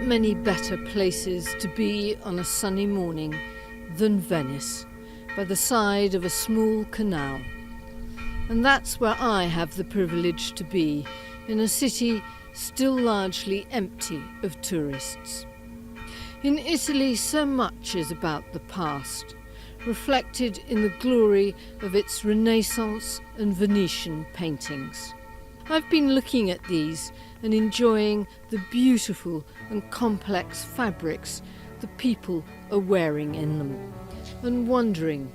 many better places to be on a sunny morning than Venice, by the side of a small canal. And that's where I have the privilege to be, in a city still largely empty of tourists. In Italy, so much is about the past, reflected in the glory of its Renaissance and Venetian paintings. I've been looking at these and enjoying the beautiful and complex fabrics the people are wearing in them, and wondering,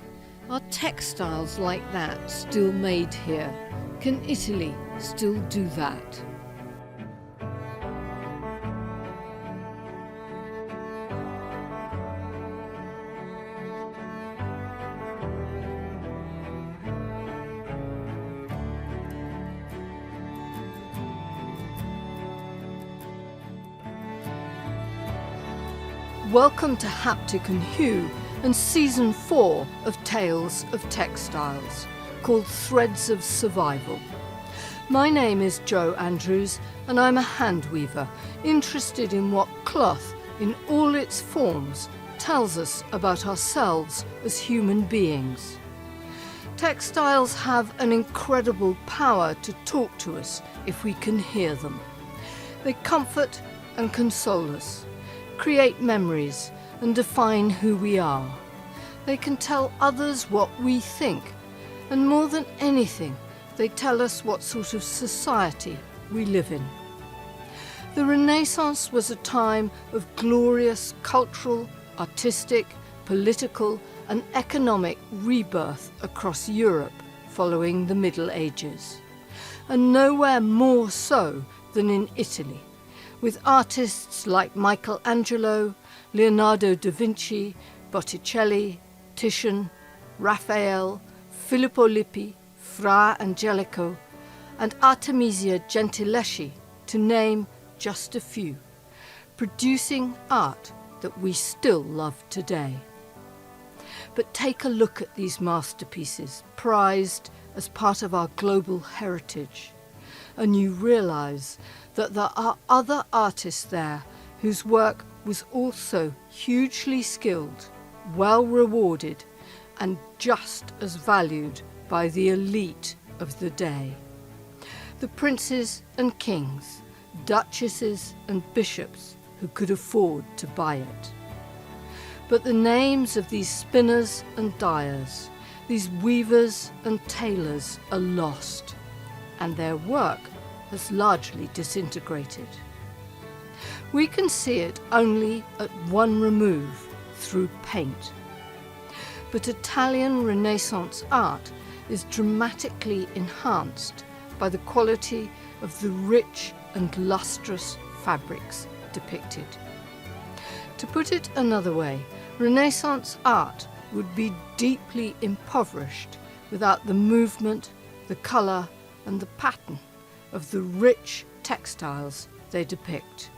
are textiles like that still made here? Can Italy still do that? Welcome to Haptic and Hue and Season 4 of Tales of Textiles, called Threads of Survival. My name is Jo Andrews and I'm a hand weaver, interested in what cloth in all its forms tells us about ourselves as human beings. Textiles have an incredible power to talk to us if we can hear them. They comfort and console us, create memories and define who we are. They can tell others what we think, and more than anything, they tell us what sort of society we live in. The Renaissance was a time of glorious cultural, artistic, political and economic rebirth across Europe following the Middle Ages, and nowhere more so than in Italy, with artists like Michaelangelo, Leonardo da Vinci, Botticelli, Titian, Raphael, Filippo Lippi, Fra Angelico, and Artemisia Gentileschi, to name just a few, producing art that we still love today. But take a look at these masterpieces, prized as part of our global heritage, and you realise that there are other artists there whose work was also hugely skilled, well rewarded, and just as valued by the elite of the day. The princes and kings, duchesses and bishops who could afford to buy it. But the names of these spinners and dyers, these weavers and tailors are lost, and their work has largely disintegrated. We can see it only at one remove, through paint. But Italian Renaissance art is dramatically enhanced by the quality of the rich and lustrous fabrics depicted. To put it another way, Renaissance art would be deeply impoverished without the movement, the colour and the pattern of the rich textiles they depict.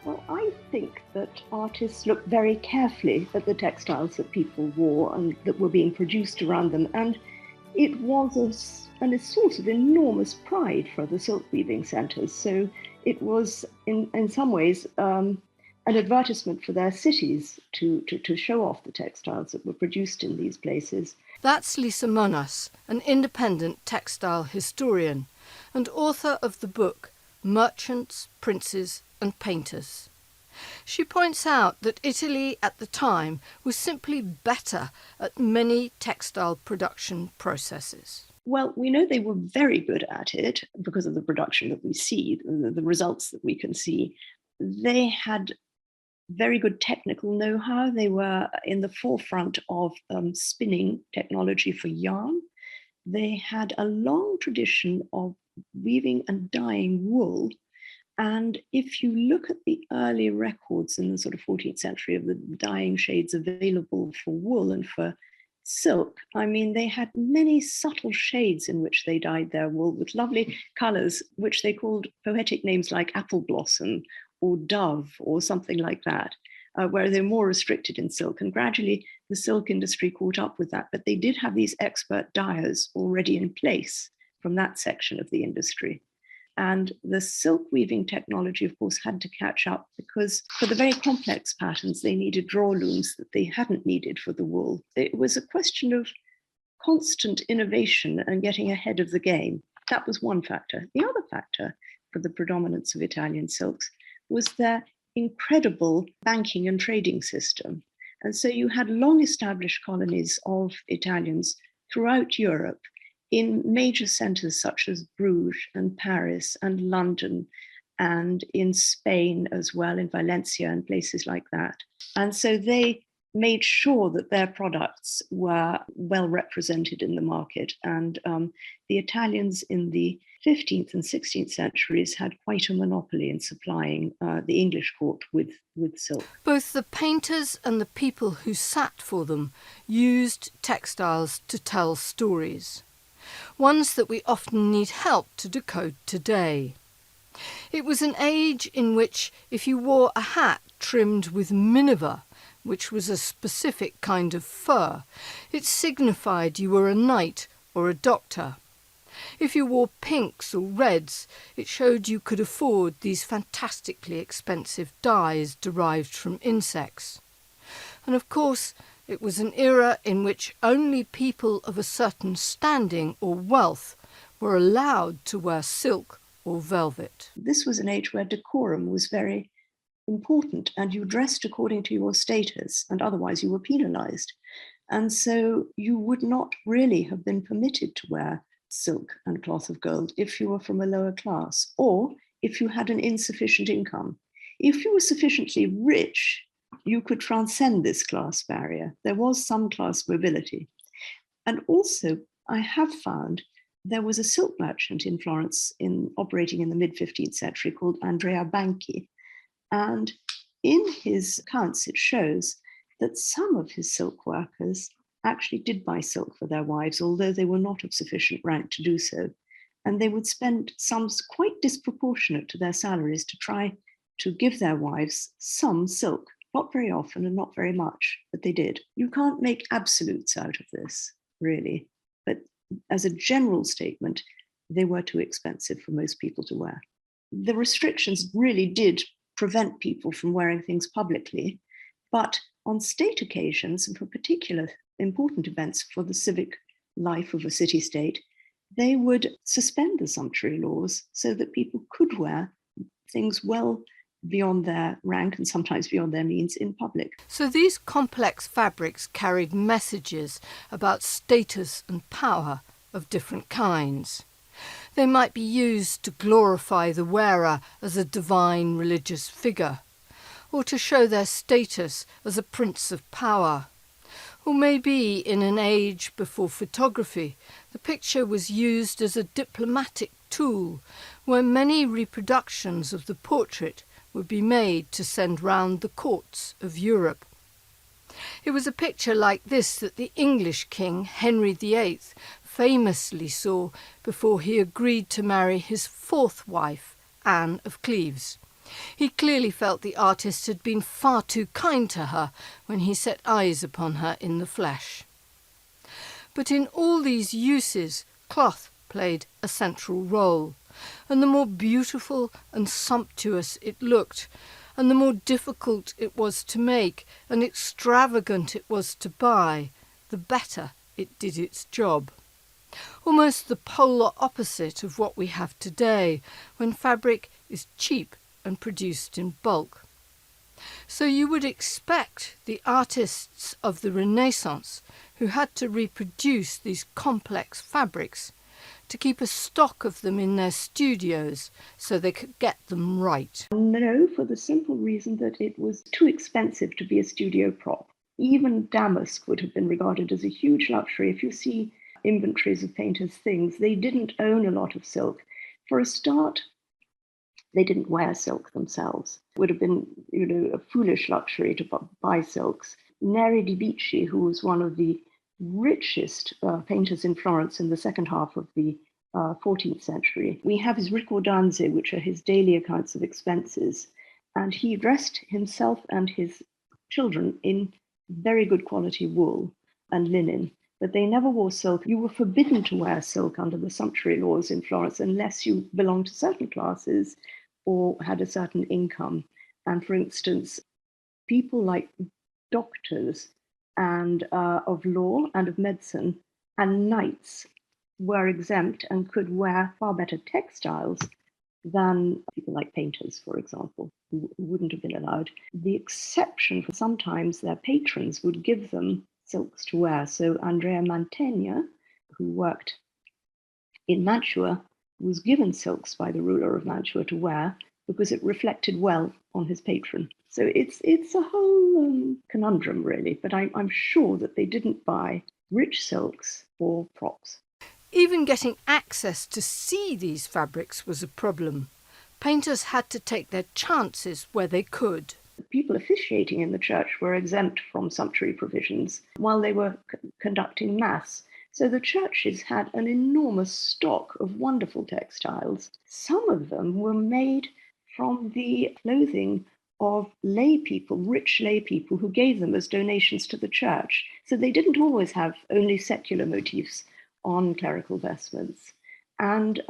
Well, I think that artists looked very carefully at the textiles that people wore and that were being produced around them, and it was a source of enormous pride for the silk weaving centres. So it was, in some ways, an advertisement for their cities to show off the textiles that were produced in these places. That's Lisa Monas, an independent textile historian and author of the book Merchants, Princes and Painters. She points out that Italy at the time was simply better at many textile production processes. Well, we know they were very good at it because of the production that we see, the results that we can see. They had very good technical know-how. They were in the forefront of spinning technology for yarn. They had a long tradition of weaving and dyeing wool. And if you look at the early records in the sort of 14th century of the dyeing shades available for wool and for silk, I mean, they had many subtle shades in which they dyed their wool with lovely colors, which they called poetic names like apple blossom or dove or something like that, where they're more restricted in silk. And gradually the silk industry caught up with that, but they did have these expert dyers already in place from that section of the industry. And the silk weaving technology, of course, had to catch up because for the very complex patterns, they needed draw looms that they hadn't needed for the wool. It was a question of constant innovation and getting ahead of the game. That was one factor. The other factor for the predominance of Italian silks was their incredible banking and trading system. And so you had long established colonies of Italians throughout Europe in major centers such as Bruges and Paris and London, and in Spain as well, in Valencia and places like that. And so they made sure that their products were well represented in the market. And the Italians in the 15th and 16th centuries had quite a monopoly in supplying the English court with silk. Both the painters and the people who sat for them used textiles to tell stories, ones that we often need help to decode today. It was an age in which if you wore a hat trimmed with miniver, which was a specific kind of fur, it signified you were a knight or a doctor. If you wore pinks or reds, it showed you could afford these fantastically expensive dyes derived from insects. And of course, it was an era in which only people of a certain standing or wealth were allowed to wear silk or velvet. This was an age where decorum was very important, and you dressed according to your status, and otherwise you were penalized. And so you would not really have been permitted to wear silk and cloth of gold if you were from a lower class, or if you had an insufficient income. If you were sufficiently rich, you could transcend this class barrier. There was some class mobility. And also, I have found there was a silk merchant in Florence operating in the mid-15th century called Andrea Banchi. And in his accounts, it shows that some of his silk workers actually did buy silk for their wives, although they were not of sufficient rank to do so. And they would spend sums quite disproportionate to their salaries to try to give their wives some silk. Not very often and not very much, but they did. You can't make absolutes out of this, really. But as a general statement, they were too expensive for most people to wear. The restrictions really did prevent people from wearing things publicly, but on state occasions and for particular important events for the civic life of a city-state, they would suspend the sumptuary laws so that people could wear things well beyond their rank and sometimes beyond their means in public. So these complex fabrics carried messages about status and power of different kinds. They might be used to glorify the wearer as a divine religious figure, or to show their status as a prince of power. Or maybe in an age before photography, the picture was used as a diplomatic tool, where many reproductions of the portrait would be made to send round the courts of Europe. It was a picture like this that the English king, Henry VIII, famously saw before he agreed to marry his fourth wife, Anne of Cleves. He clearly felt the artist had been far too kind to her when he set eyes upon her in the flesh. But in all these uses, cloth played a central role, and the more beautiful and sumptuous it looked, and the more difficult it was to make and extravagant it was to buy, the better it did its job. Almost the polar opposite of what we have today, when fabric is cheap and produced in bulk. So you would expect the artists of the Renaissance, who had to reproduce these complex fabrics, to keep a stock of them in their studios so they could get them right. No, for the simple reason that it was too expensive to be a studio prop. Even damask would have been regarded as a huge luxury. If you see inventories of painters' things, they didn't own a lot of silk. For a start, they didn't wear silk themselves. It would have been, a foolish luxury to buy silks. Neri di Vinci, who was one of the richest painters in Florence in the second half of the 14th century. We have his ricordanze, which are his daily accounts of expenses, and he dressed himself and his children in very good quality wool and linen. but they never wore silk. You were forbidden to wear silk under the sumptuary laws in Florence unless you belonged to certain classes or had a certain income. And for instance, people like doctors and of law and of medicine and knights were exempt and could wear far better textiles than people like painters, for example, who wouldn't have been allowed. The exception for sometimes their patrons would give them silks to wear. So Andrea Mantegna, who worked in Mantua, was given silks by the ruler of Mantua to wear because it reflected well on his patron. So it's a whole conundrum, really, but I'm sure that they didn't buy rich silks for props. Even getting access to see these fabrics was a problem. Painters had to take their chances where they could. People officiating in the church were exempt from sumptuary provisions while they were conducting Mass. So the churches had an enormous stock of wonderful textiles. Some of them were made from the clothing of lay people, rich lay people, who gave them as donations to the church. So they didn't always have only secular motifs on clerical vestments. And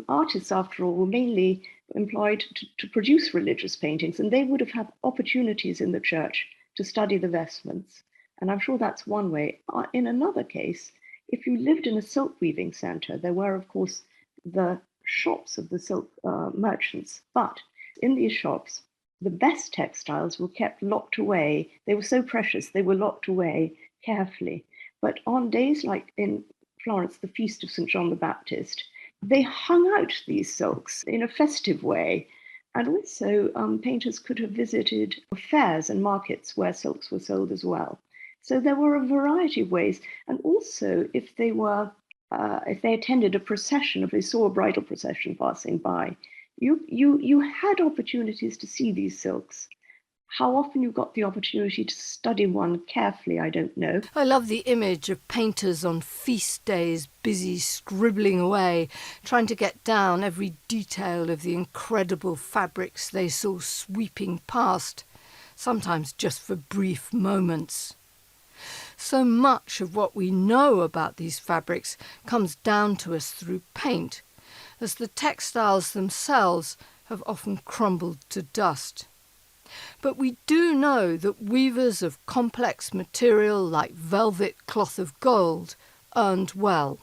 artists, after all, were mainly employed to produce religious paintings, and they would have had opportunities in the church to study the vestments. And I'm sure that's one way. In another case, if you lived in a silk weaving center, there were, of course, the shops of the silk merchants. But in these shops, the best textiles were kept locked away. They were so precious, they were locked away carefully. But on days like in Florence, the feast of St. John the Baptist, they hung out these silks in a festive way. And also painters could have visited fairs and markets where silks were sold as well. So there were a variety of ways. And also if they attended a procession, if they saw a bridal procession passing by, you had opportunities to see these silks. How often you got the opportunity to study one carefully, I don't know. I love the image of painters on feast days busy scribbling away, trying to get down every detail of the incredible fabrics they saw sweeping past, sometimes just for brief moments. So much of what we know about these fabrics comes down to us through paint, as the textiles themselves have often crumbled to dust. But we do know that weavers of complex material like velvet cloth of gold earned well.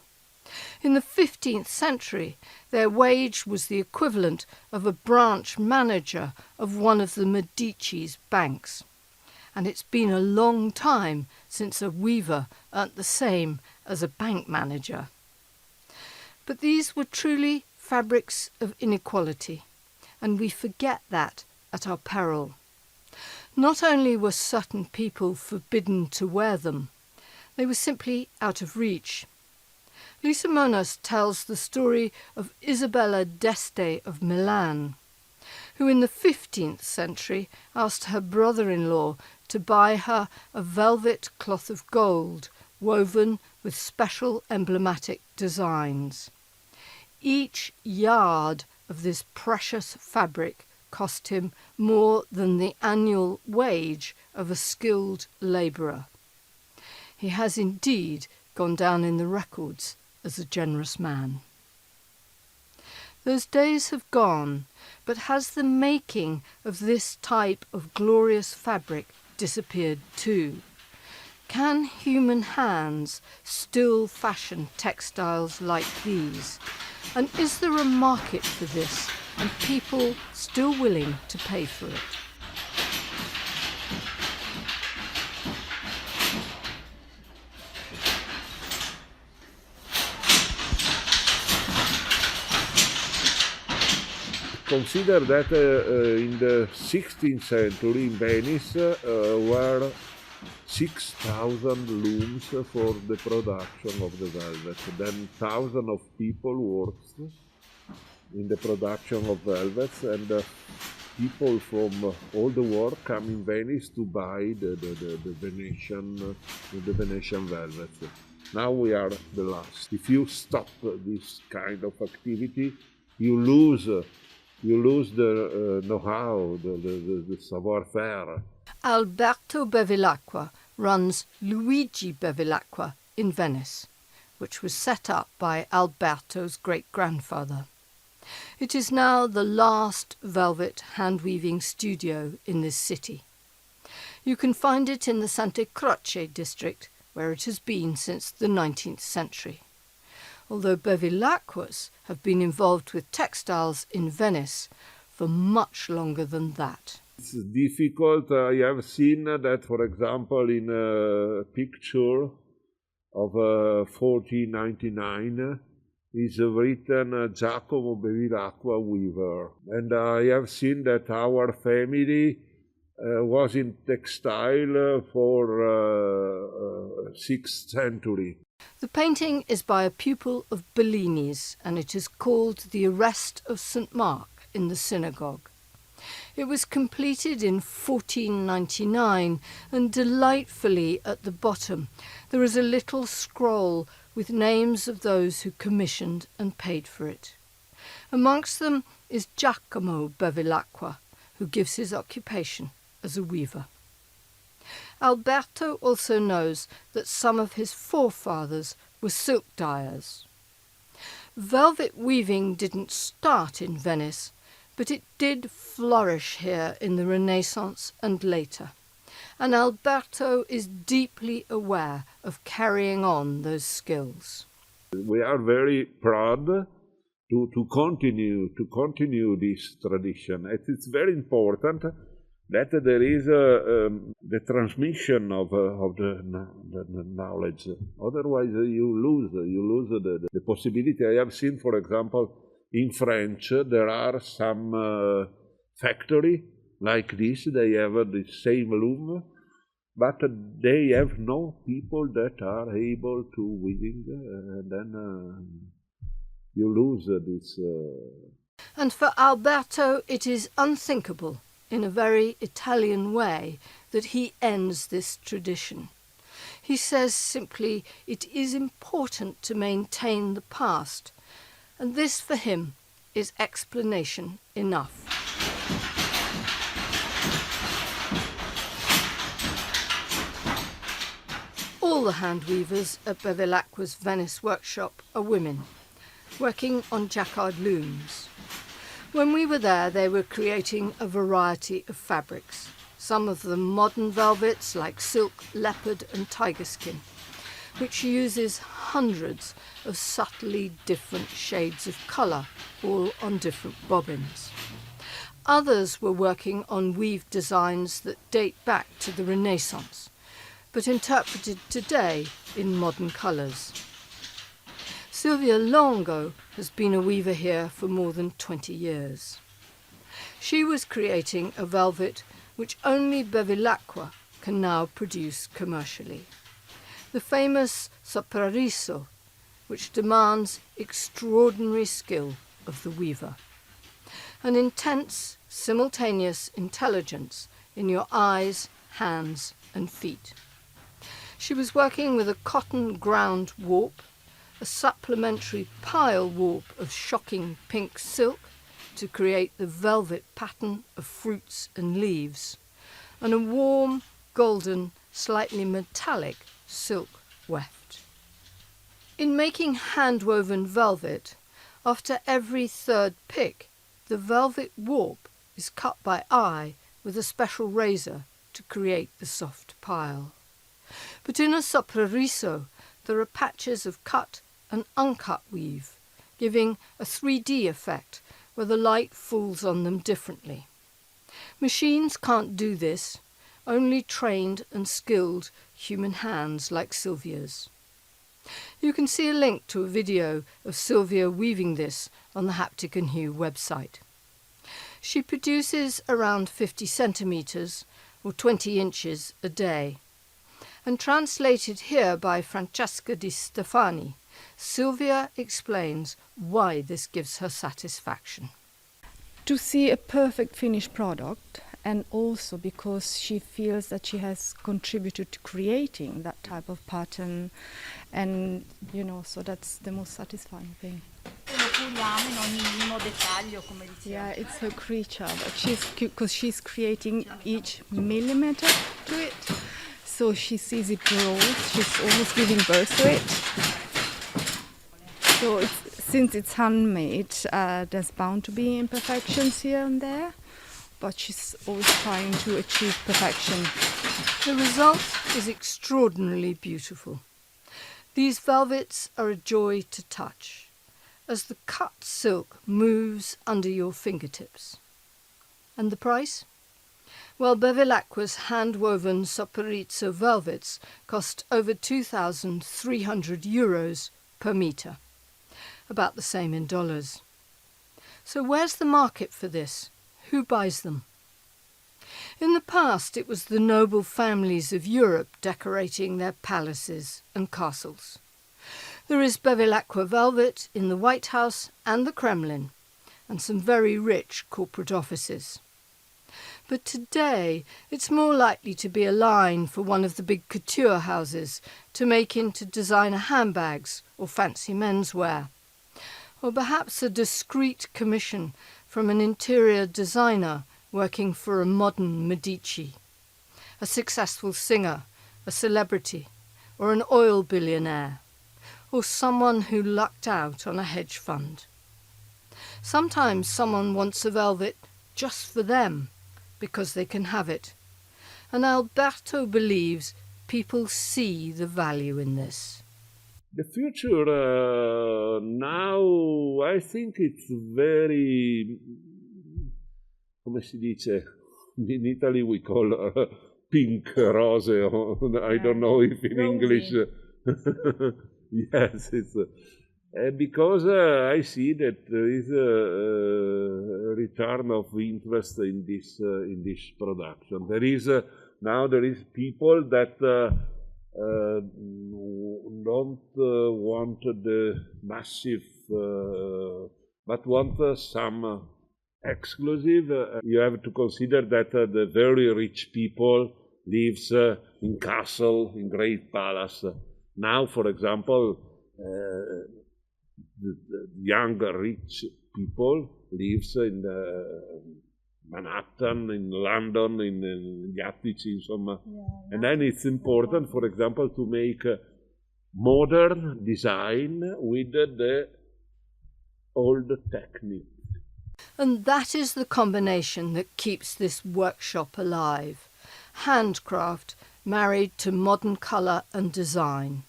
In the 15th century, their wage was the equivalent of a branch manager of one of the Medici's banks. And it's been a long time since a weaver earned the same as a bank manager. But these were truly fabrics of inequality, and we forget that at our peril. Not only were certain people forbidden to wear them, they were simply out of reach. Lisa Monas tells the story of Isabella d'Este of Milan, who in the 15th century asked her brother-in-law to buy her a velvet cloth of gold woven with special emblematic designs. Each yard of this precious fabric cost him more than the annual wage of a skilled labourer. He has indeed gone down in the records as a generous man. Those days have gone, but has the making of this type of glorious fabric disappeared too? Can human hands still fashion textiles like these? And is there a market for this, and people still willing to pay for it? Consider that in the 16th century in Venice were 6,000 looms for the production of the velvet. Then thousands of people worked in the production of velvets, and people from all the world come in Venice to buy the Venetian velvets. Now we are the last. If you stop this kind of activity, you lose the know-how, the savoir-faire. Alberto Bevilacqua runs Luigi Bevilacqua in Venice, which was set up by Alberto's great-grandfather. It is now the last velvet hand-weaving studio in this city. You can find it in the Sante Croce district, where it has been since the 19th century. Although Bevilacquas have been involved with textiles in Venice for much longer than that. It's difficult. I have seen that, for example, in a picture of 1499 is written Giacomo Bevilacqua weaver. And I have seen that our family was in textile for 6th century. The painting is by a pupil of Bellini's, and it is called The Arrest of St. Mark in the Synagogue. It was completed in 1499, and delightfully at the bottom there is a little scroll with names of those who commissioned and paid for it. Amongst them is Giacomo Bevilacqua, who gives his occupation as a weaver. Alberto also knows that some of his forefathers were silk dyers. Velvet weaving didn't start in Venice, but it did flourish here in the Renaissance and later, and Alberto is deeply aware of carrying on those skills. We are very proud to continue this tradition. It's very important that there is the transmission of the knowledge. Otherwise, you lose the possibility. I have seen, for example, in French, there are some factory like this. They have the same loom, but they have no people that are able to weaving, and then you lose this. And for Alberto, it is unthinkable, in a very Italian way, that he ends this tradition. He says simply, it is important to maintain the past, and this for him is explanation enough. All the hand weavers at Bevilacqua's Venice workshop are women, working on jacquard looms. When we were there, they were creating a variety of fabrics, some of them modern velvets like silk, leopard and tiger skin, which uses hundreds of subtly different shades of colour, all on different bobbins. Others were working on weave designs that date back to the Renaissance, but interpreted today in modern colours. Silvia Longo has been a weaver here for more than 20 years. She was creating a velvet which only Bevilacqua can now produce commercially. The famous soprariso, which demands extraordinary skill of the weaver. An intense, simultaneous intelligence in your eyes, hands and feet. She was working with a cotton ground warp, a supplementary pile warp of shocking pink silk to create the velvet pattern of fruits and leaves, and a warm, golden, slightly metallic silk weft. In making hand-woven velvet, after every third pick, the velvet warp is cut by eye with a special razor to create the soft pile. But in a soprariso, there are patches of cut and uncut weave, giving a 3D effect where the light falls on them differently. Machines can't do this, only trained and skilled human hands like Silvia's. You can see a link to a video of Silvia weaving this on the Haptic and Hue website. She produces around 50 centimetres or 20 inches a day. And translated here by Francesca Di Stefani, Silvia explains why this gives her satisfaction. To see a perfect finished product, and also because she feels that she has contributed to creating that type of pattern, and so that's the most satisfying thing. Yeah, it's her creature, but because she's creating each millimeter to it. So she sees it grow. She's almost giving birth to it. So since it's handmade, there's bound to be imperfections here and there, but she's always trying to achieve perfection. The result is extraordinarily beautiful. These velvets are a joy to touch, as the cut silk moves under your fingertips. And the price? Well, Bevilacqua's hand-woven Soperizzo velvets cost over 2,300 euros per metre, about the same in dollars. So where's the market for this? Who buys them? In the past, it was the noble families of Europe decorating their palaces and castles. There is Bevilacqua velvet in the White House and the Kremlin, and some very rich corporate offices. But today, it's more likely to be a line for one of the big couture houses to make into designer handbags or fancy menswear, or perhaps a discreet commission from an interior designer working for a modern Medici, a successful singer, a celebrity, or an oil billionaire, or someone who lucked out on a hedge fund. Sometimes someone wants a velvet just for them, because they can have it. And Alberto believes people see the value in this. The future now, I think it's very, come si dice, in Italy we call pink, rose, I don't know if in English, yes, it's because I see that there is a return of interest in this production. There is people that don't want the massive, but want some exclusive. You have to consider that the very rich people lives in castle, in great palace. Now, for example, the young rich people lives in Manhattan, in London, in gli attici, insomma. And then it's important, for example, to make modern design with the old technique. And that is the combination that keeps this workshop alive. Handcraft married to modern colour and design,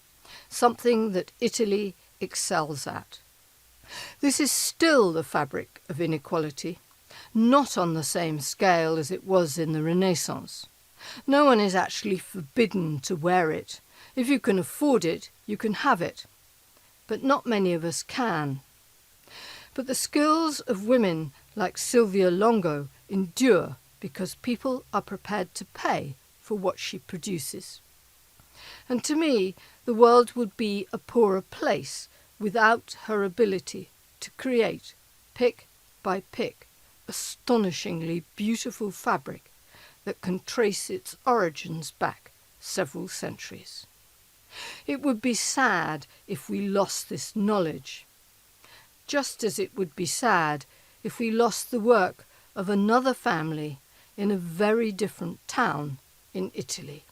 something that Italy excels at. This is still the fabric of inequality, not on the same scale as it was in the Renaissance. No one is actually forbidden to wear it. If you can afford it, you can have it. But not many of us can. But the skills of women like Silvia Longo endure because people are prepared to pay for what she produces. And to me, the world would be a poorer place without her ability to create, pick by pick, astonishingly beautiful fabric that can trace its origins back several centuries. It would be sad if we lost this knowledge, just as it would be sad if we lost the work of another family in a very different town in Italy.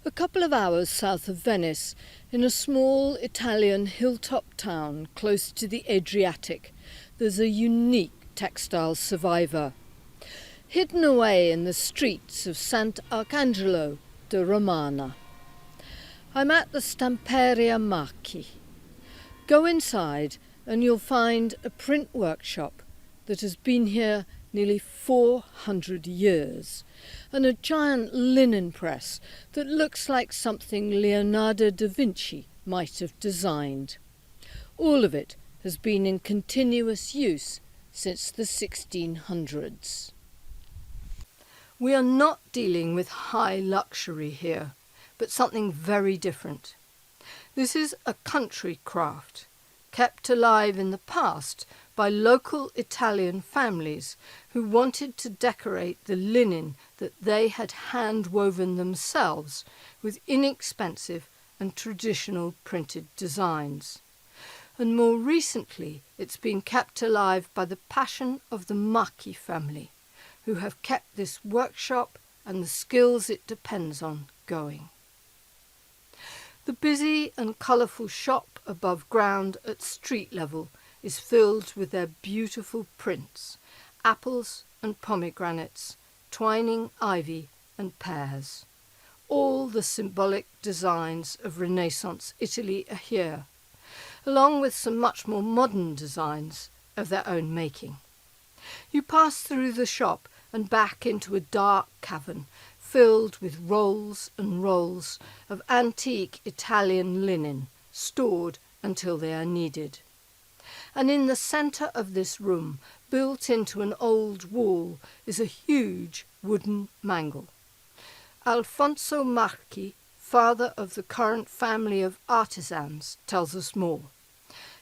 A couple of hours south of Venice, in a small Italian hilltop town close to the Adriatic, there's a unique textile survivor, hidden away in the streets of Sant'Arcangelo de Romana. I'm at the Stamperia Marchi. Go inside and you'll find a print workshop that has been here nearly 400 years, and a giant linen press that looks like something Leonardo da Vinci might have designed. All of it has been in continuous use since the 1600s. We are not dealing with high luxury here, but something very different. This is a country craft, kept alive in the past by local Italian families who wanted to decorate the linen that they had hand-woven themselves with inexpensive and traditional printed designs. And more recently, it's been kept alive by the passion of the Marchi family, who have kept this workshop and the skills it depends on going. The busy and colourful shop above ground at street level is filled with their beautiful prints, apples and pomegranates, twining ivy and pears. All the symbolic designs of Renaissance Italy are here, along with some much more modern designs of their own making. You pass through the shop and back into a dark cavern filled with rolls and rolls of antique Italian linen, stored until they are needed. And in the centre of this room, built into an old wall, is a huge wooden mangle. Alfonso Marchi, father of the current family of artisans, tells us more.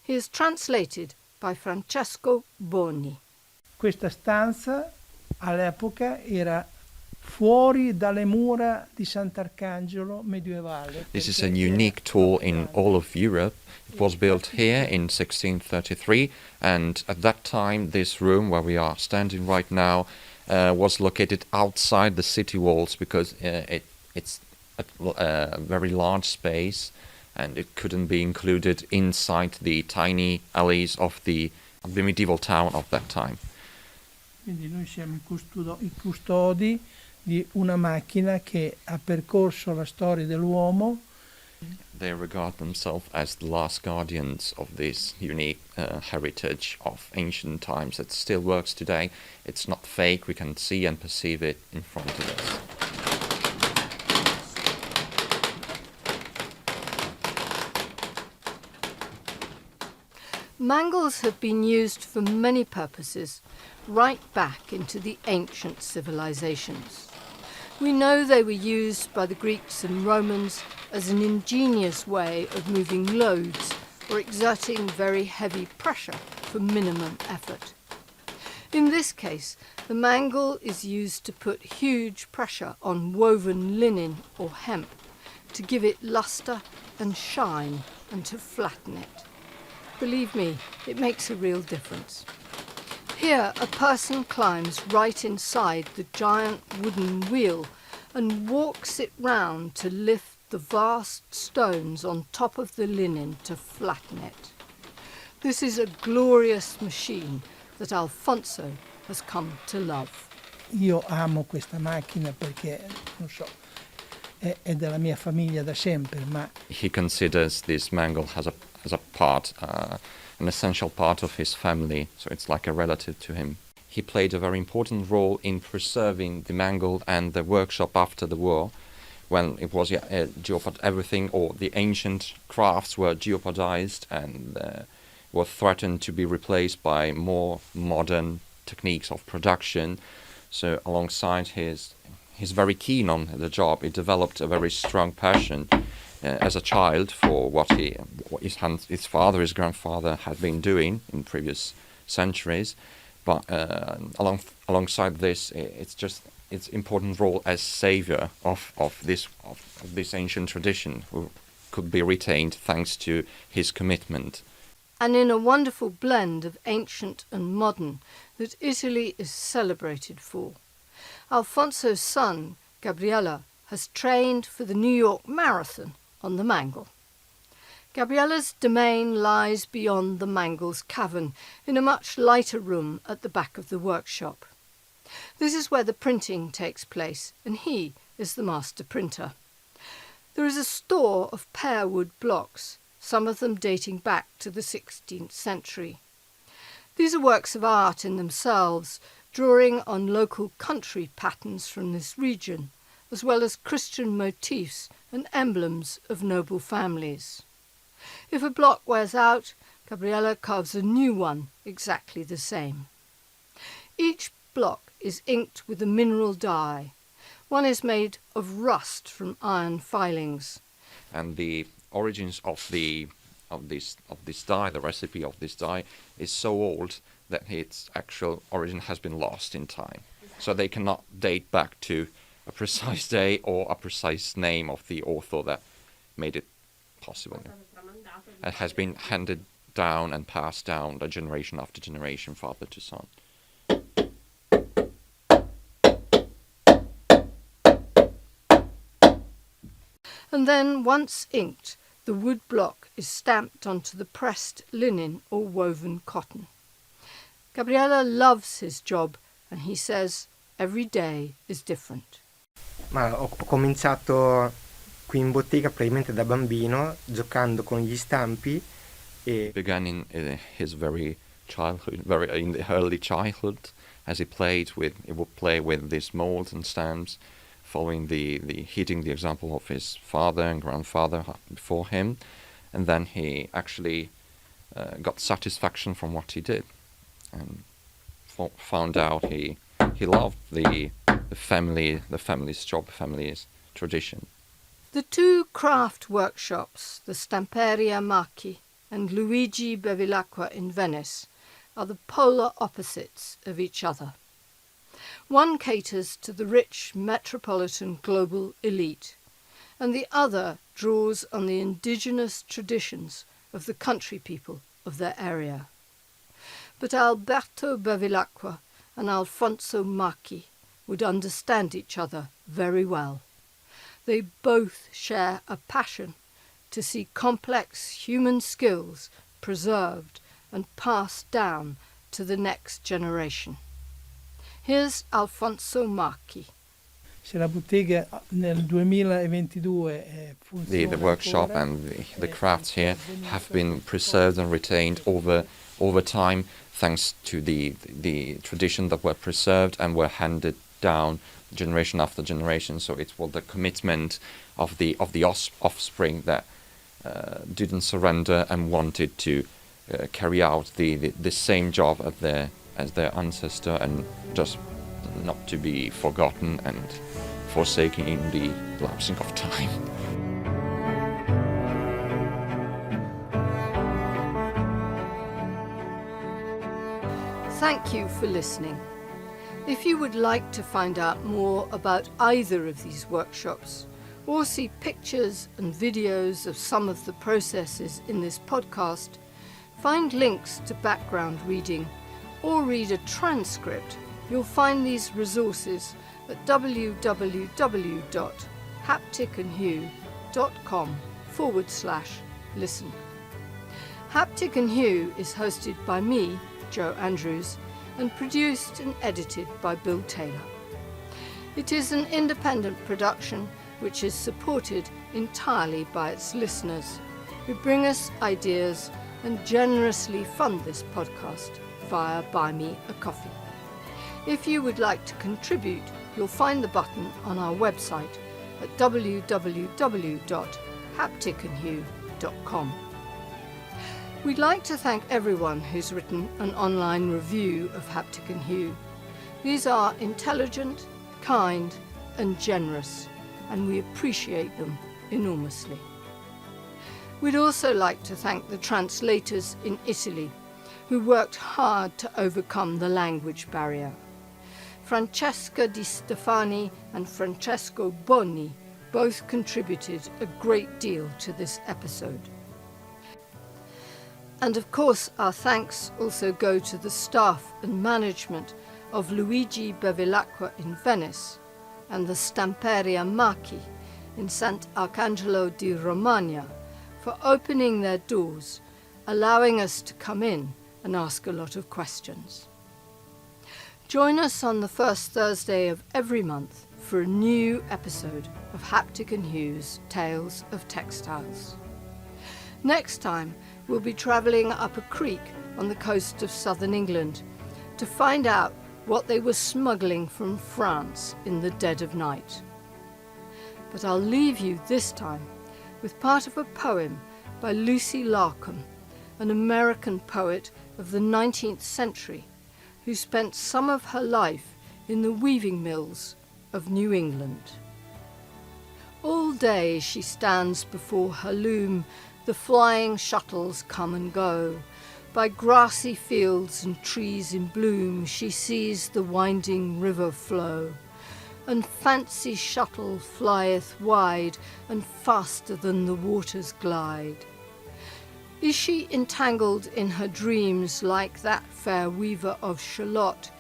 He is translated by Francesco Boni. Questa stanza all'epoca era fuori dalle mura di Sant'Arcangelo medievale. This is a unique tool in all of Europe. It was built here in 1633, and at that time this room where we are standing right now was located outside the city walls because it's a very large space and it couldn't be included inside the tiny alleys of the medieval town of that time. Quindi noi siamo i custodi di una macchina che ha percorso la storia dell'uomo. They regard themselves as the last guardians of this unique heritage of ancient times that still works today. It's not fake, we can see and perceive it in front of us. Mangles have been used for many purposes, right back into the ancient civilizations. We know they were used by the Greeks and Romans as an ingenious way of moving loads or exerting very heavy pressure for minimum effort. In this case, the mangle is used to put huge pressure on woven linen or hemp, to give it luster and shine and to flatten it. Believe me, it makes a real difference. Here, a person climbs right inside the giant wooden wheel and walks it round to lift the vast stones on top of the linen to flatten it. This is a glorious machine that Alfonso has come to love. Io amo questa macchina perché, non so, è della mia famiglia da sempre, ma He considers this mangle as a part, an essential part of his family, so it's like a relative to him. He played a very important role in preserving the mangle and the workshop after the war, when it was everything, or the ancient crafts were jeopardized and were threatened to be replaced by more modern techniques of production. So alongside he's very keen on the job. He developed a very strong passion as a child for what his father, his grandfather had been doing in previous centuries. But alongside this, its important role as savior of this ancient tradition, who could be retained thanks to his commitment. And in a wonderful blend of ancient and modern that Italy is celebrated for. Alfonso's son, Gabriella, has trained for the New York Marathon on the mangle. Gabriella's domain lies beyond the mangle's cavern, in a much lighter room at the back of the workshop. This is where the printing takes place, and he is the master printer. There is a store of pear wood blocks, some of them dating back to the 16th century. These are works of art in themselves, drawing on local country patterns from this region, as well as Christian motifs and emblems of noble families. If a block wears out, Gabriella carves a new one exactly the same. Each block is inked with a mineral dye. One is made of rust from iron filings. And the origins of this dye, the recipe of this dye, is so old that its actual origin has been lost in time. So they cannot date back to a precise day or a precise name of the author that made it possible. It has been handed down and passed down generation after generation, father to son. And then, once inked, the wood block is stamped onto the pressed linen or woven cotton. Gabriele loves his job, and he says every day is different. Ma ho cominciato qui in bottega praticamente da bambino, giocando con gli stampi. Began in his very in the early childhood, as he would play with these molds and stamps, following heeding the example of his father and grandfather before him, and then he actually got satisfaction from what he did, and found out he loved the family's job, family's tradition. The two craft workshops, the Stamperia Marchi and Luigi Bevilacqua in Venice, are the polar opposites of each other. One caters to the rich metropolitan global elite, and the other draws on the indigenous traditions of the country people of their area. But Alberto Bevilacqua and Alfonso Marchi would understand each other very well. They both share a passion to see complex human skills preserved and passed down to the next generation. Here's Alfonso Marchi. Se la bottega nel 2022 The workshop and the crafts here have been preserved and retained over time, thanks to the tradition that were preserved and were handed down generation after generation. So it was the commitment of the offspring that didn't surrender and wanted to carry out the same job as their ancestor, and just not to be forgotten and forsaken in the lapsing of time. Thank you for listening. If you would like to find out more about either of these workshops, or see pictures and videos of some of the processes in this podcast, find links to background reading, or read a transcript, you'll find these resources at www.hapticandhue.com/listen. Haptic and Hue is hosted by me, Joe Andrews, and produced and edited by Bill Taylor. It is an independent production which is supported entirely by its listeners, who bring us ideas and generously fund this podcast via Buy Me a Coffee. If you would like to contribute, you'll find the button on our website at www.hapticandhue.com. We'd like to thank everyone who's written an online review of Haptic and Hue. These are intelligent, kind, and generous, and we appreciate them enormously. We'd also like to thank the translators in Italy, who worked hard to overcome the language barrier. Francesca Di Stefani and Francesco Bonni both contributed a great deal to this episode. And of course, our thanks also go to the staff and management of Luigi Bevilacqua in Venice and the Stamperia Marchi in Sant'Arcangelo di Romagna for opening their doors, allowing us to come in and ask a lot of questions. Join us on the first Thursday of every month for a new episode of Haptic and Hue's Tales of Textiles. Next time, we'll be travelling up a creek on the coast of southern England to find out what they were smuggling from France in the dead of night. But I'll leave you this time with part of a poem by Lucy Larcom, an American poet of the 19th century who spent some of her life in the weaving mills of New England. All day she stands before her loom, the flying shuttles come and go. By grassy fields and trees in bloom she sees the winding river flow, and fancy shuttle flieth wide and faster than the waters glide. Is she entangled in her dreams like that fair weaver of Shalott,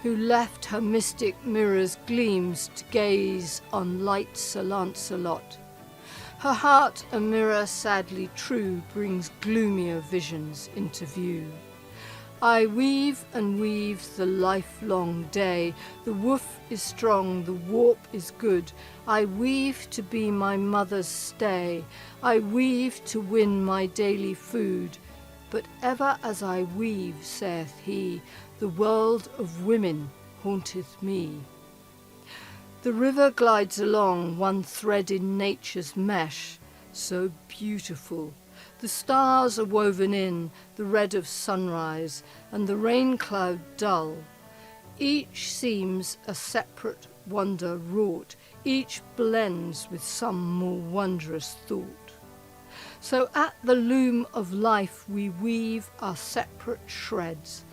who left her mystic mirror's gleams to gaze on light Sir Lancelot? Her heart, a mirror sadly true, brings gloomier visions into view. I weave and weave the lifelong day. The woof is strong, the warp is good. I weave to be my mother's stay. I weave to win my daily food. But ever as I weave, saith he, the world of women haunteth me. The river glides along, one thread in nature's mesh, so beautiful. The stars are woven in, the red of sunrise, and the rain cloud dull. Each seems a separate wonder wrought, each blends with some more wondrous thought. So at the loom of life we weave our separate shreds,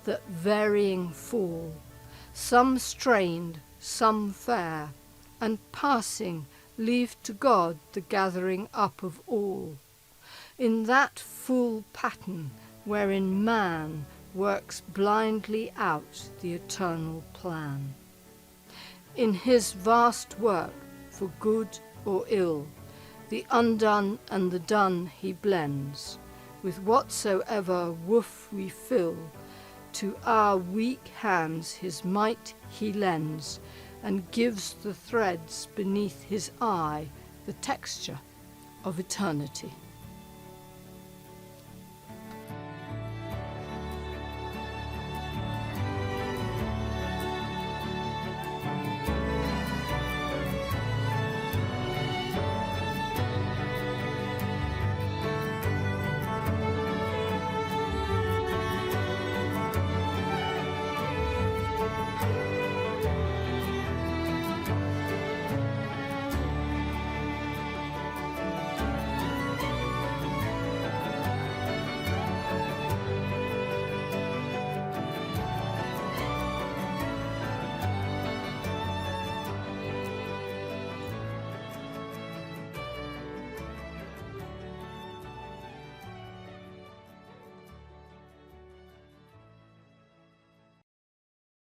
that varying fall, some strained, some fair, and passing leave to God the gathering up of all. In that full pattern wherein man works blindly out the eternal plan. In his vast work, for good or ill, the undone and the done he blends, with whatsoever woof we fill, to our weak hands his might he lends, and gives the threads beneath his eye the texture of eternity.